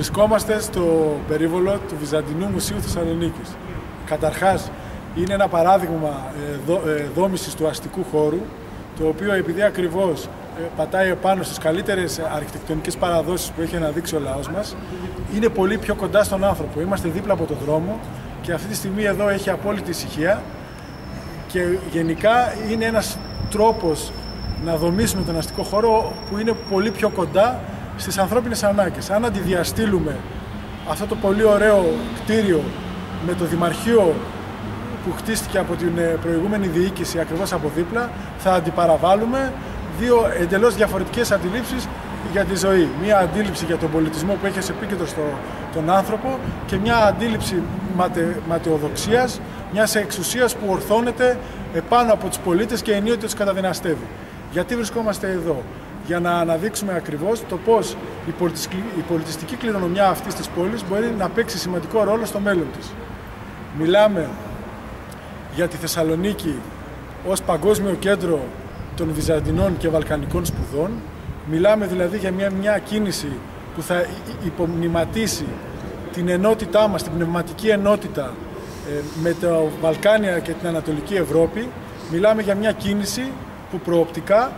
Βρισκόμαστε στο περίβολο του Βυζαντινού Μουσείου Θεσσαλονίκης. Καταρχάς, είναι ένα παράδειγμα δόμησης του αστικού χώρου, το οποίο επειδή ακριβώς πατάει επάνω στις καλύτερες αρχιτεκτονικές παραδόσεις που έχει αναδείξει ο λαός μας, είναι πολύ πιο κοντά στον άνθρωπο. Είμαστε δίπλα από τον δρόμο και αυτή τη στιγμή εδώ έχει απόλυτη ησυχία και γενικά είναι ένας τρόπος να δομήσουμε τον αστικό χώρο που είναι πολύ πιο κοντά στις ανθρώπινες ανάγκες. Αν αντιδιαστήλουμε αυτό το πολύ ωραίο κτίριο με το Δημαρχείο που χτίστηκε από την προηγούμενη διοίκηση ακριβώς από δίπλα, θα αντιπαραβάλουμε δύο εντελώς διαφορετικές αντιλήψεις για τη ζωή. Μία αντίληψη για τον πολιτισμό που έχει ως επίκεντρο τον άνθρωπο και μια αντίληψη ματαιοδοξίας, μιας εξουσίας που ορθώνεται επάνω από τους πολίτες και ενίοτε τους καταδυναστεύει. Γιατί βρισκόμαστε εδώ? Για να αναδείξουμε ακριβώς το πώς η πολιτιστική κληρονομιά αυτής της πόλης μπορεί να παίξει σημαντικό ρόλο στο μέλλον της. Μιλάμε για τη Θεσσαλονίκη ως παγκόσμιο κέντρο των Βυζαντινών και Βαλκανικών σπουδών. Μιλάμε δηλαδή για μια κίνηση που θα υπομνηματίσει την ενότητά μας, την πνευματική ενότητα με τα Βαλκάνια και την Ανατολική Ευρώπη. Μιλάμε για μια κίνηση που προοπτικά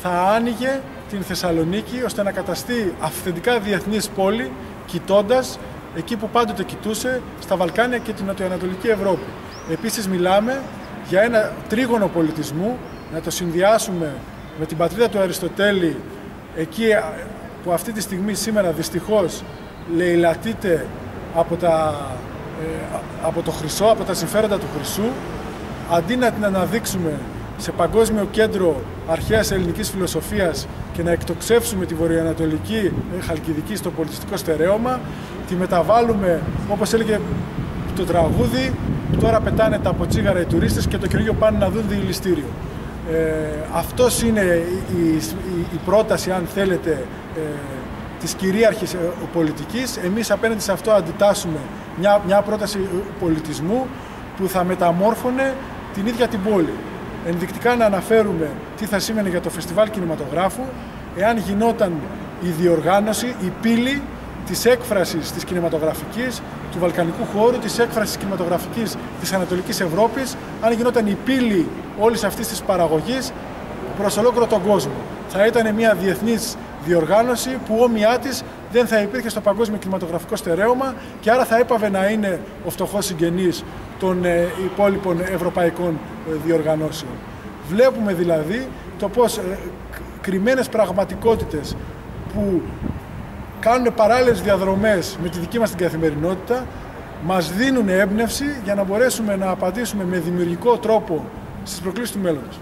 θα άνοιγε την Θεσσαλονίκη ώστε να καταστεί αυθεντικά διεθνής πόλη, κοιτώντας εκεί που πάντοτε κοιτούσε, στα Βαλκάνια και την Νοτιοανατολική Ευρώπη. Επίσης μιλάμε για ένα τρίγωνο πολιτισμού, να το συνδυάσουμε με την πατρίδα του Αριστοτέλη, εκεί που αυτή τη στιγμή σήμερα δυστυχώς λαιλατείται από το χρυσό, από τα συμφέροντα του χρυσού, αντί να την αναδείξουμε σε παγκόσμιο κέντρο αρχαίας ελληνικής φιλοσοφίας και να εκτοξεύσουμε τη βορειοανατολική Χαλκιδική στο πολιτιστικό στερέωμα, τη μεταβάλλουμε, όπως έλεγε το τραγούδι, τώρα πετάνε τα αποτσίγαρα οι τουρίστες και το καινούργιο πάνε να δουν διηλιστήριο. Αυτός είναι η πρόταση, αν θέλετε, της κυρίαρχης πολιτικής. Εμείς απέναντι σε αυτό αντιτάσσουμε μια πρόταση πολιτισμού που θα μεταμόρφωνε την ίδια την πόλη. Ενδεικτικά να αναφέρουμε τι θα σήμαινε για το φεστιβάλ κινηματογράφου εάν γινόταν η διοργάνωση, η πύλη της έκφρασης της κινηματογραφικής του βαλκανικού χώρου, της έκφρασης κινηματογραφικής της Ανατολικής Ευρώπης, αν γινόταν η πύλη όλης αυτής της παραγωγής προς ολόκληρο τον κόσμο. Θα ήταν μια διεθνής διοργάνωση που όμοιά της δεν θα υπήρχε στο παγκόσμιο κινηματογραφικό στερέωμα και άρα θα έπαβε να είναι ο φτωχός συγγενής των υπόλοιπων ευρωπαϊκών διοργανώσεων. Βλέπουμε δηλαδή το πώς κρυμμένες πραγματικότητες που κάνουν παράλληλες διαδρομές με τη δική μας την καθημερινότητα μας δίνουν έμπνευση για να μπορέσουμε να απαντήσουμε με δημιουργικό τρόπο στις προκλήσεις του μέλλοντος.